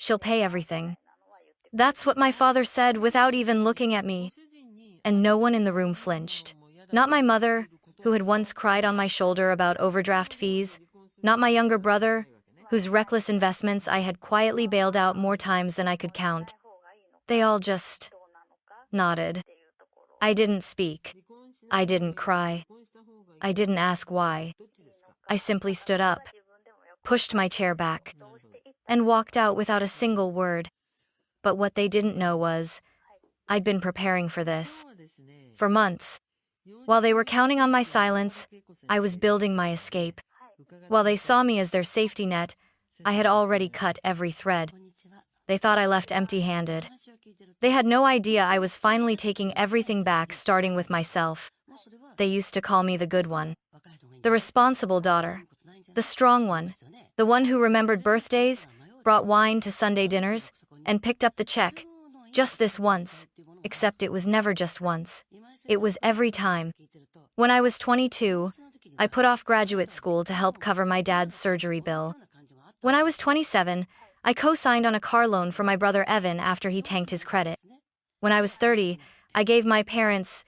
she'll pay everything. That's what my father said without even looking at me. And no one in the room flinched. Not my mother, who had once cried on my shoulder about overdraft fees. Not my younger brother, whose reckless investments I had quietly bailed out more times than I could count. They all just nodded. I didn't speak. I didn't cry. I didn't ask why. I simply stood up, pushed my chair back, and walked out without a single word. But what they didn't know was, I'd been preparing for this. For months. While they were counting on my silence, I was building my escape. While they saw me as their safety net, I had already cut every thread. They thought I left empty-handed. They had no idea I was finally taking everything back, starting with myself. They used to call me the good one. The responsible daughter. The strong one. The one who remembered birthdays, brought wine to Sunday dinners, and picked up the check. Just this once. Except it was never just once. It was every time. When I was 22, I put off graduate school to help cover my dad's surgery bill. When I was 27, I co-signed on a car loan for my brother Evan after he tanked his credit. When I was 30, I gave my parents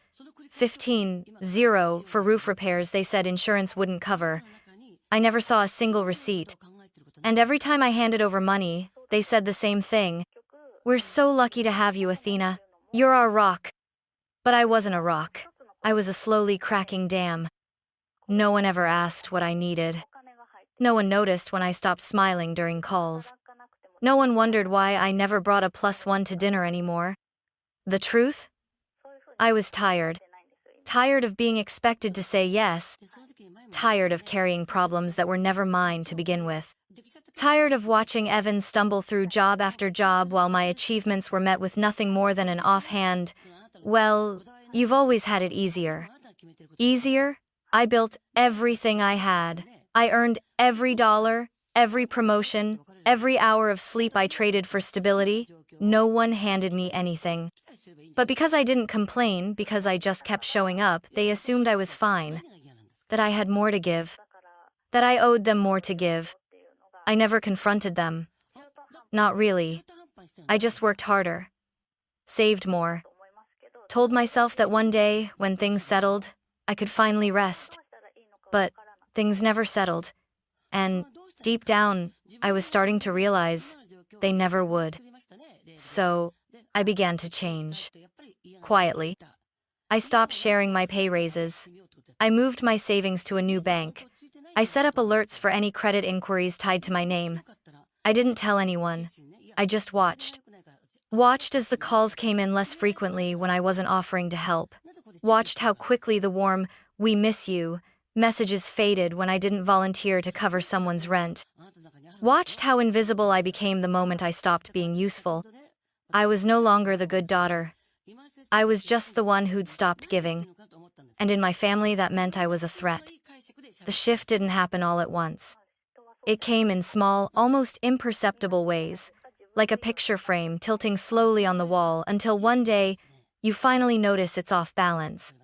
$15,000 for roof repairs they said insurance wouldn't cover. I never saw a single receipt. And every time I handed over money, they said the same thing. We're so lucky to have you, Athena. You're our rock. But I wasn't a rock. I was a slowly cracking dam. No one ever asked what I needed. No one noticed when I stopped smiling during calls. No one wondered why I never brought a +1 to dinner anymore. The truth? I was tired. Tired of being expected to say yes. Tired of carrying problems that were never mine to begin with. Tired of watching Evan stumble through job after job while my achievements were met with nothing more than an offhand, "Well, you've always had it easier." Easier? I built everything I had. I earned every dollar, every promotion, every hour of sleep I traded for stability. No one handed me anything. But because I didn't complain, because I just kept showing up, they assumed I was fine. That I had more to give. That I owed them more to give. I never confronted them. Not really. I just worked harder. Saved more. Told myself that one day, when things settled, I could finally rest. But things never settled. And deep down, I was starting to realize they never would. So I began to change. Quietly. I stopped sharing my pay raises. I moved my savings to a new bank. I set up alerts for any credit inquiries tied to my name. I didn't tell anyone. I just watched. Watched as the calls came in less frequently when I wasn't offering to help. Watched how quickly the warm, "We miss you" messages faded when I didn't volunteer to cover someone's rent. Watched how invisible I became the moment I stopped being useful. I was no longer the good daughter. I was just the one who'd stopped giving. And in my family, that meant I was a threat. The shift didn't happen all at once. It came in small, almost imperceptible ways, like a picture frame tilting slowly on the wall until one day, you finally notice it's off balance.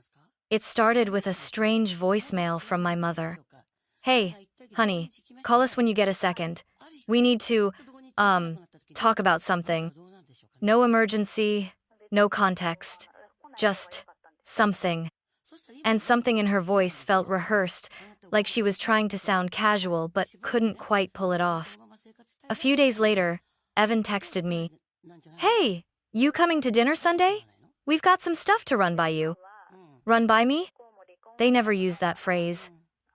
It started with a strange voicemail from my mother. "Hey, honey, call us when you get a second. We need to, talk about something." No emergency, no context, just something. And something in her voice felt rehearsed, like she was trying to sound casual but couldn't quite pull it off. A few days later, Evan texted me, "Hey, you coming to dinner Sunday? We've got some stuff to run by you." Run by me? They never used that phrase.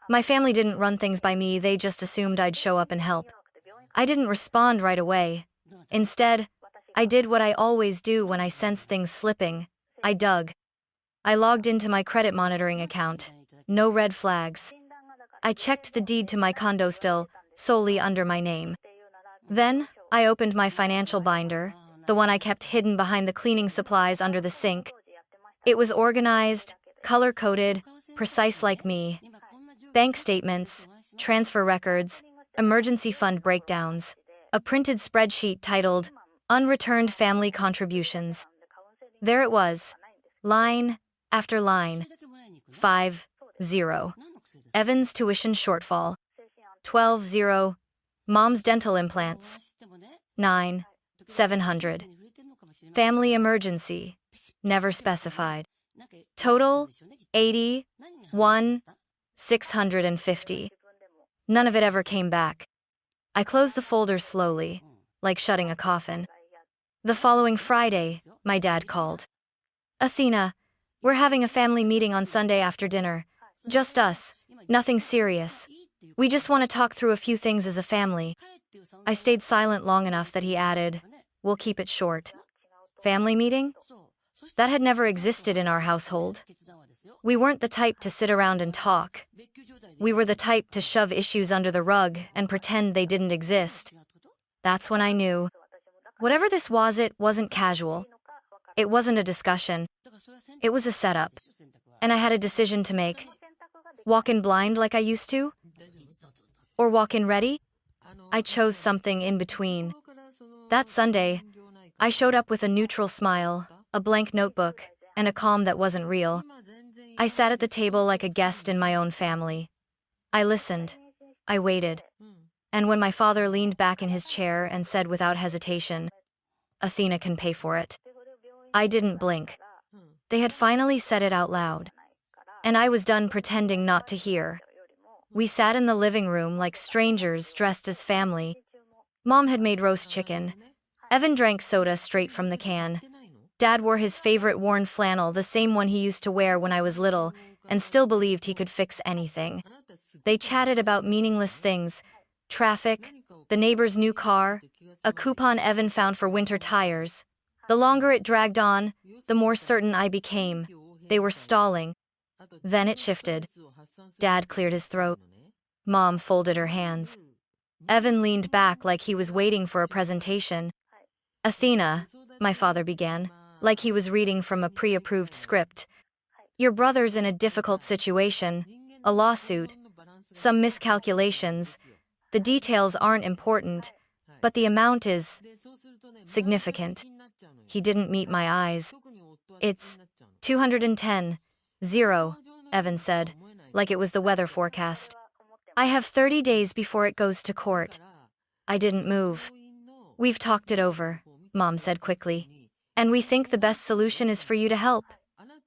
My family didn't run things by me, they just assumed I'd show up and help. I didn't respond right away. Instead, I did what I always do when I sense things slipping. I dug. I logged into my credit monitoring account. No red flags. I checked the deed to my condo still, solely under my name. Then, I opened my financial binder, the one I kept hidden behind the cleaning supplies under the sink. It was organized, color-coded, precise like me. Bank statements, transfer records, emergency fund breakdowns, a printed spreadsheet titled, "Unreturned Family Contributions." There it was, line after line. 5-0. Evan's tuition shortfall. 12-0. Mom's dental implants. 9, 700. Family emergency, never specified. Total, 80, 1, 650. None of it ever came back. I closed the folder slowly, like shutting a coffin. The following Friday, my dad called. Athena, we're having a family meeting on Sunday after dinner. Just us, nothing serious. We just want to talk through a few things as a family. I stayed silent long enough that he added, we'll keep it short. Family meeting? That had never existed in our household. We weren't the type to sit around and talk. We were the type to shove issues under the rug and pretend they didn't exist. That's when I knew. Whatever this was, it wasn't casual. It wasn't a discussion. It was a setup. And I had a decision to make. Walk in blind like I used to? Or walk in ready? I chose something in between. That Sunday, I showed up with a neutral smile, a blank notebook, and a calm that wasn't real. I sat at the table like a guest in my own family. I listened. I waited. And when my father leaned back in his chair and said without hesitation, Athena can pay for it, I didn't blink. They had finally said it out loud. And I was done pretending not to hear. We sat in the living room like strangers dressed as family. Mom had made roast chicken. Evan drank soda straight from the can. Dad wore his favorite worn flannel, the same one he used to wear when I was little, and still believed he could fix anything. They chatted about meaningless things, traffic, the neighbor's new car, a coupon Evan found for winter tires. The longer it dragged on, the more certain I became. They were stalling. Then it shifted. Dad cleared his throat. Mom folded her hands. Evan leaned back like he was waiting for a presentation. Athena, my father began, like he was reading from a pre-approved script. Your brother's in a difficult situation, a lawsuit, some miscalculations. The details aren't important, but the amount is significant. He didn't meet my eyes. It's 210, 0, Evan said, like it was the weather forecast. I have 30 days before it goes to court. I didn't move. We've talked it over, Mom said quickly. And we think the best solution is for you to help.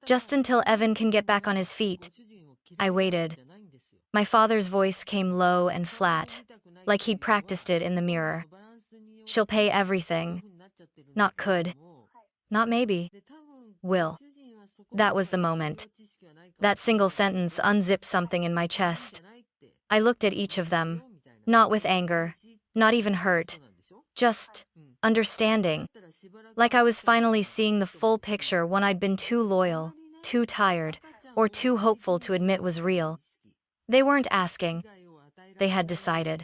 Just until Evan can get back on his feet. I waited. My father's voice came low and flat, like he'd practiced it in the mirror. She'll pay everything. Not could. Not maybe. Will. That was the moment. That single sentence unzipped something in my chest. I looked at each of them, not with anger, not even hurt, just understanding. Like I was finally seeing the full picture, one I'd been too loyal, too tired, or too hopeful to admit was real. They weren't asking. They had decided.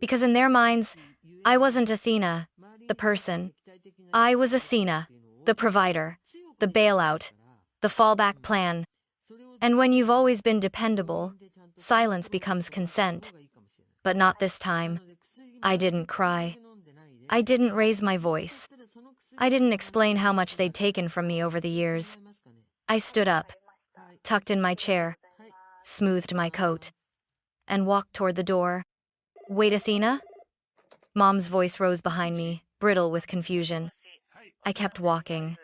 Because in their minds, I wasn't Athena, the person. I was Athena, the provider, the bailout, the fallback plan. And when you've always been dependable, silence becomes consent. But not this time. I didn't cry. I didn't raise my voice. I didn't explain how much they'd taken from me over the years. I stood up, tucked in my chair, smoothed my coat, and walked toward the door. Wait, Athena? Mom's voice rose behind me, brittle with confusion. I kept walking.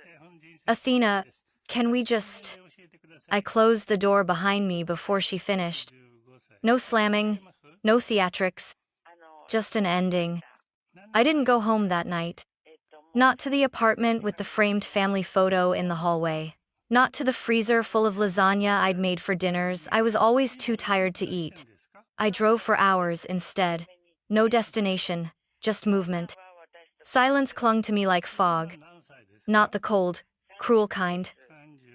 Athena, can we just... I closed the door behind me before she finished. No slamming, no theatrics, just an ending. I didn't go home that night. Not to the apartment with the framed family photo in the hallway. Not to the freezer full of lasagna I'd made for dinners. I was always too tired to eat. I drove for hours instead. No destination, just movement. Silence clung to me like fog. Not the cold, cruel kind.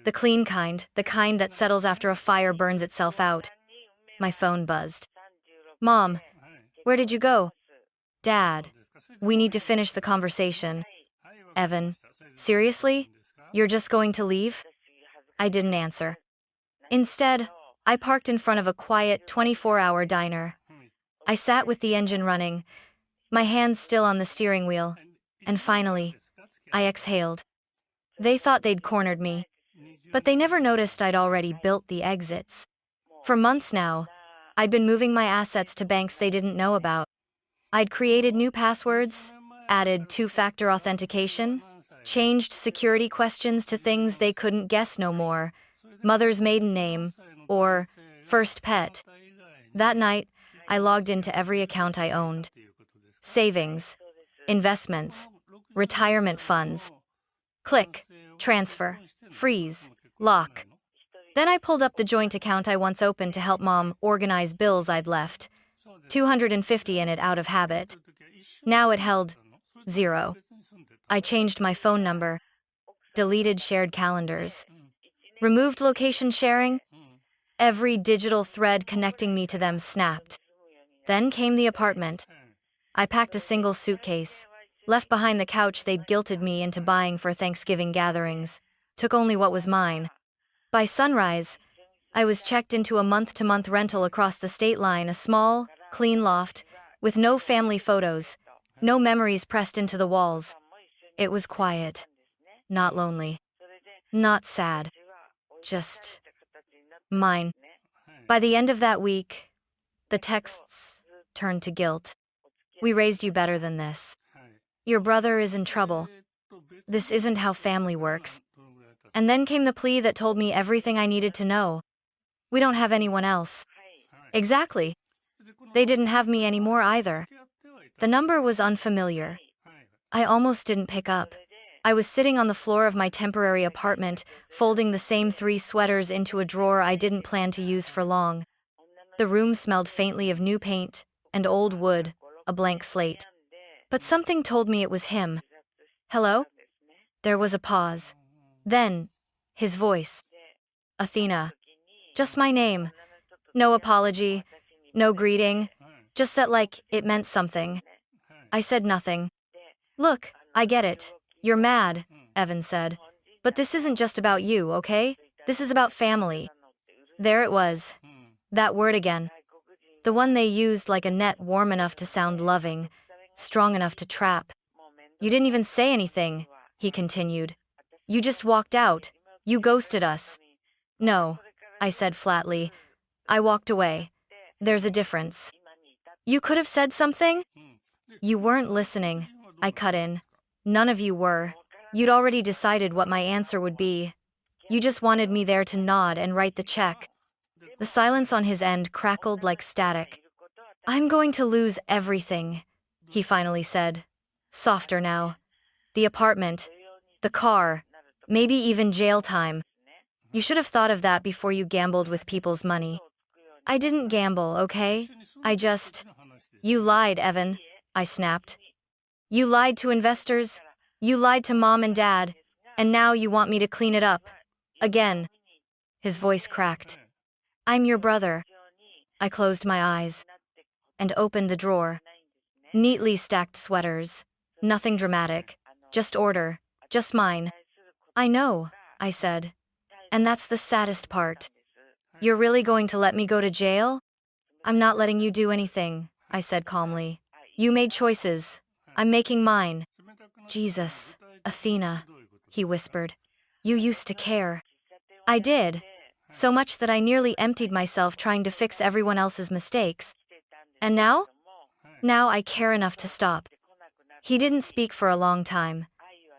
The clean kind, the kind that settles after a fire burns itself out. My phone buzzed. Mom, where did you go? Dad, we need to finish the conversation. Evan, seriously? You're just going to leave? I didn't answer. Instead, I parked in front of a quiet 24-hour diner. I sat with the engine running, my hands still on the steering wheel, and finally, I exhaled. They thought they'd cornered me, but they never noticed I'd already built the exits. For months now, I'd been moving my assets to banks they didn't know about. I'd created new passwords, added two-factor authentication, changed security questions to things they couldn't guess no more, mother's maiden name, or first pet. That night, I logged into every account I owned. Savings, investments, retirement funds. Click, transfer, freeze, lock. Then I pulled up the joint account I once opened to help Mom organize bills I'd left. 250 in it out of habit. Now it held 0. I changed my phone number, deleted shared calendars, removed location sharing. Every digital thread connecting me to them snapped. Then came the apartment. I packed a single suitcase, left behind the couch they'd guilted me into buying for Thanksgiving gatherings, took only what was mine. By sunrise, I was checked into a month-to-month rental across the state line, a small, clean loft, with no family photos, no memories pressed into the walls. It was quiet, not lonely, not sad, just mine. By the end of that week, the texts turned to guilt. We raised you better than this. Your brother is in trouble. This isn't how family works. And then came the plea that told me everything I needed to know. We don't have anyone else. Exactly. They didn't have me anymore either. The number was unfamiliar. I almost didn't pick up. I was sitting on the floor of my temporary apartment, folding the same 3 sweaters into a drawer I didn't plan to use for long. The room smelled faintly of new paint and old wood, a blank slate. But something told me it was him. Hello? There was a pause. Then, his voice. Athena. Just my name. No apology, no greeting, just that it meant something. I said nothing. Look, I get it. You're mad, Evan said. But this isn't just about you, okay? This is about family. There it was. That word again. The one they used like a net warm enough to sound loving, strong enough to trap. You didn't even say anything, he continued. You just walked out. You ghosted us. No, I said flatly. I walked away. There's a difference. You could have said something? You weren't listening, I cut in. None of you were. You'd already decided what my answer would be. You just wanted me there to nod and write the check. The silence on his end crackled like static. I'm going to lose everything, he finally said. Softer now. The apartment, the car, maybe even jail time. You should have thought of that before you gambled with people's money. I didn't gamble, okay? You lied, Evan, I snapped. You lied to investors, you lied to Mom and Dad, and now you want me to clean it up. Again. His voice cracked. I'm your brother. I closed my eyes and opened the drawer. Neatly stacked sweaters. Nothing dramatic. Just order. Just mine. I know, I said. And that's the saddest part. You're really going to let me go to jail? I'm not letting you do anything, I said calmly. You made choices. I'm making mine. Jesus, Athena, he whispered. You used to care. I did. So much that I nearly emptied myself trying to fix everyone else's mistakes. And now? Now I care enough to stop. He didn't speak for a long time.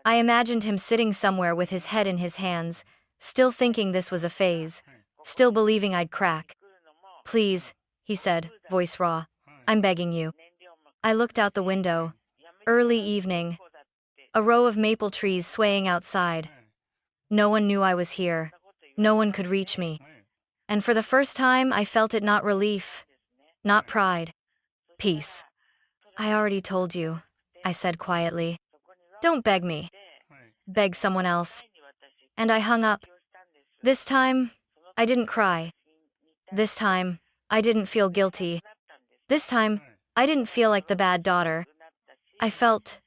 I imagined him sitting somewhere with his head in his hands, still thinking this was a phase, still believing I'd crack. Please, he said, voice raw. I'm begging you. I looked out the window. Early evening. A row of maple trees swaying outside. No one knew I was here. No one could reach me. And for the first time, I felt it not relief, not pride. Peace. I already told you, I said quietly. Don't beg me. Beg someone else. And I hung up. This time, I didn't cry. This time, I didn't feel guilty. This time, I didn't feel like the bad daughter. I felt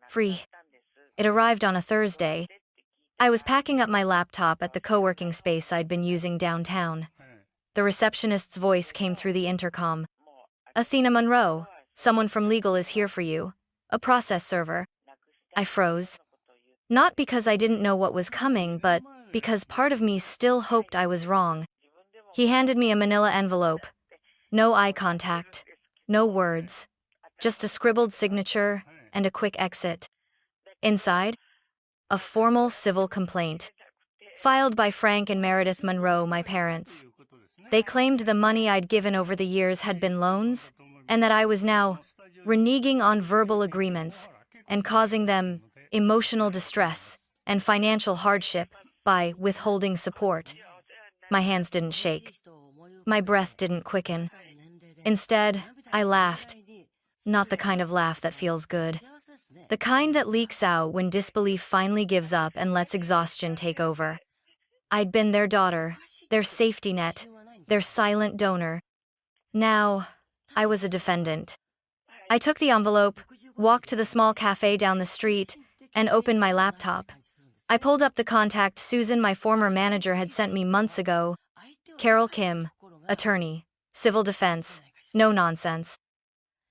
free. It arrived on a Thursday. I was packing up my laptop at the co-working space I'd been using downtown. The receptionist's voice came through the intercom. Athena Monroe, someone from legal is here for you. A process server. I froze. Not because I didn't know what was coming, but because part of me still hoped I was wrong. He handed me a manila envelope. No eye contact. No words. Just a scribbled signature and a quick exit. Inside, a formal civil complaint, filed by Frank and Meredith Monroe, my parents. They claimed the money I'd given over the years had been loans, and that I was now reneging on verbal agreements and causing them emotional distress and financial hardship by withholding support. My hands didn't shake. My breath didn't quicken. Instead, I laughed. Not the kind of laugh that feels good. The kind that leaks out when disbelief finally gives up and lets exhaustion take over. I'd been their daughter, their safety net, their silent donor. Now, I was a defendant. I took the envelope, walked to the small cafe down the street, and opened my laptop. I pulled up the contact Susan, my former manager, had sent me months ago. Carol Kim, attorney, civil defense, no nonsense.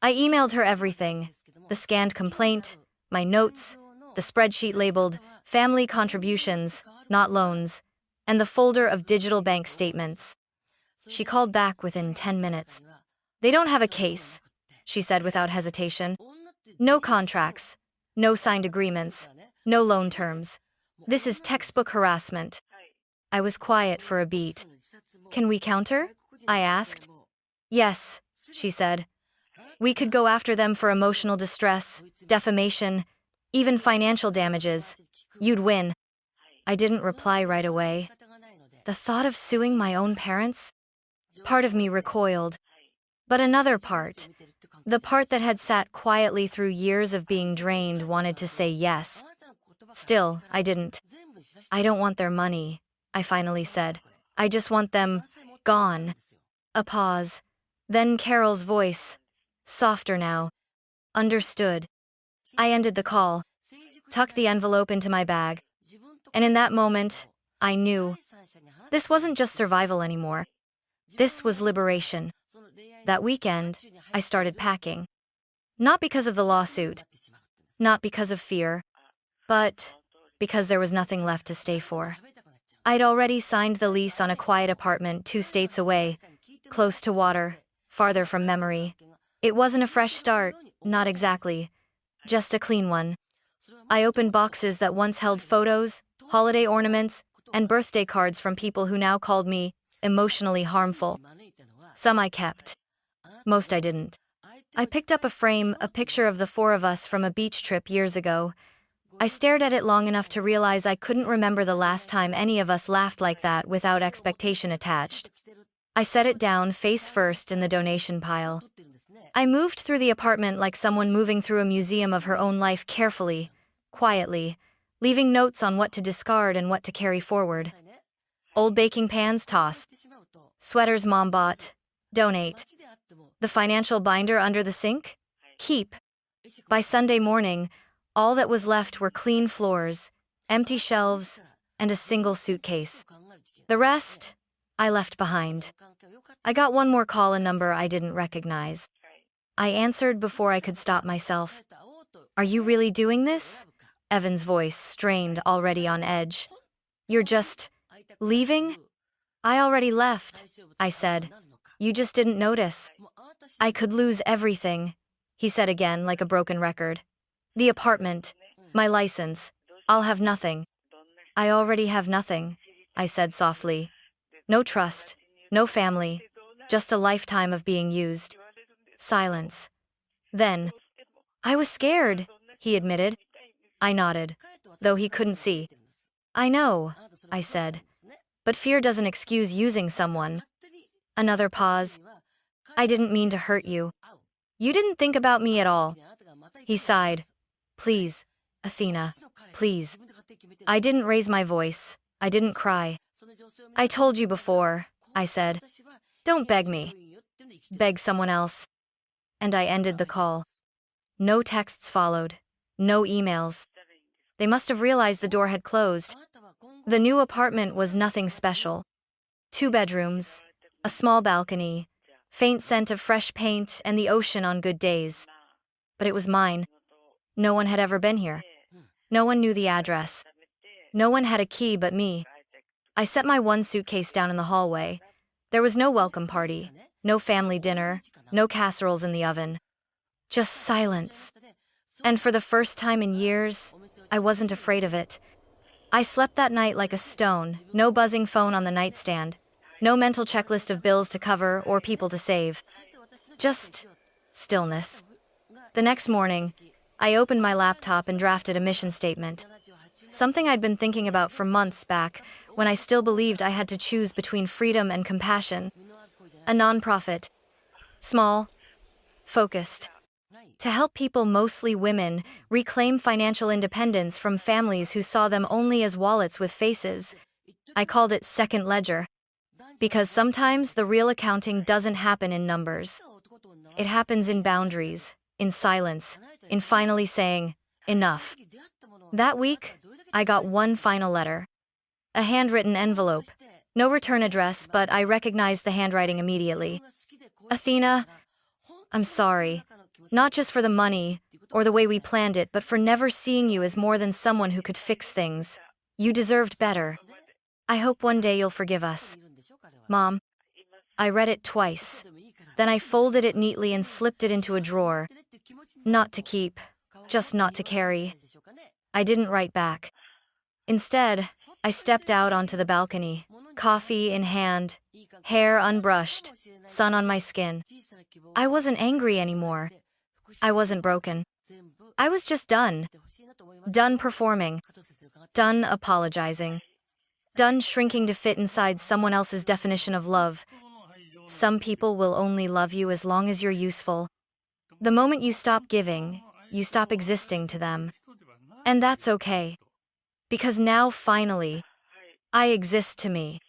I emailed her everything, the scanned complaint, my notes, the spreadsheet labeled family contributions, not loans, and the folder of digital bank statements. She called back within 10 minutes. They don't have a case, she said without hesitation. No contracts, no signed agreements, no loan terms. This is textbook harassment. I was quiet for a beat. Can we counter? I asked. Yes, she said. We could go after them for emotional distress, defamation, even financial damages. You'd win. I didn't reply right away. The thought of suing my own parents? Part of me recoiled. But another part, the part that had sat quietly through years of being drained, wanted to say yes. Still, I didn't. I don't want their money, I finally said. I just want them gone. A pause. Then Carol's voice, softer now. Understood. I ended the call, tucked the envelope into my bag, and in that moment, I knew this wasn't just survival anymore. This was liberation. That weekend, I started packing. Not because of the lawsuit, not because of fear, but because there was nothing left to stay for. I'd already signed the lease on a quiet apartment 2 states away, close to water, farther from memory. It wasn't a fresh start, not exactly, just a clean one. I opened boxes that once held photos, holiday ornaments, and birthday cards from people who now called me emotionally harmful. Some I kept. Most I didn't. I picked up a frame, a picture of the 4 of us from a beach trip years ago. I stared at it long enough to realize I couldn't remember the last time any of us laughed like that without expectation attached. I set it down face first in the donation pile. I moved through the apartment like someone moving through a museum of her own life, carefully, quietly, leaving notes on what to discard and what to carry forward. Old baking pans, toss. Sweaters mom bought, donate. The financial binder under the sink? Keep. By Sunday morning, all that was left were clean floors, empty shelves, and a single suitcase. The rest, I left behind. I got one more call, a number I didn't recognize. I answered before I could stop myself. Are you really doing this? Evan's voice strained, already on edge. You're just leaving? I already left, I said. You just didn't notice. I could lose everything, he said again like a broken record. The apartment, my license, I'll have nothing. I already have nothing, I said softly. No trust, no family, just a lifetime of being used. Silence. Then, I was scared, he admitted. I nodded, though he couldn't see. I know, I said. But fear doesn't excuse using someone. Another pause. I didn't mean to hurt you. You didn't think about me at all. He sighed. Please, Athena, please. I didn't raise my voice. I didn't cry. I told you before, I said. Don't beg me. Beg someone else. And I ended the call. No texts followed. No emails. They must have realized the door had closed. The new apartment was nothing special. 2 bedrooms, a small balcony, faint scent of fresh paint, and the ocean on good days. But it was mine. No one had ever been here. No one knew the address. No one had a key but me. I set my 1 suitcase down in the hallway. There was no welcome party, no family dinner, no casseroles in the oven. Just silence. And for the first time in years, I wasn't afraid of it. I slept that night like a stone, no buzzing phone on the nightstand, no mental checklist of bills to cover or people to save. Just stillness. The next morning, I opened my laptop and drafted a mission statement. Something I'd been thinking about for months back, when I still believed I had to choose between freedom and compassion. A nonprofit. Small. Focused. To help people, mostly women, reclaim financial independence from families who saw them only as wallets with faces. I called it Second Ledger. Because sometimes the real accounting doesn't happen in numbers. It happens in boundaries, in silence, in finally saying, enough. That week, I got one final letter. A handwritten envelope. No return address, but I recognized the handwriting immediately. Athena, I'm sorry. Not just for the money, or the way we planned it, but for never seeing you as more than someone who could fix things. You deserved better. I hope one day you'll forgive us. Mom. I read it twice. Then I folded it neatly and slipped it into a drawer. Not to keep, just not to carry. I didn't write back. Instead, I stepped out onto the balcony, coffee in hand, hair unbrushed, sun on my skin. I wasn't angry anymore. I wasn't broken. I was just done. Done performing. Done apologizing. Done shrinking to fit inside someone else's definition of love. Some people will only love you as long as you're useful. The moment you stop giving, you stop existing to them. And that's okay. Because now, finally, I exist to me.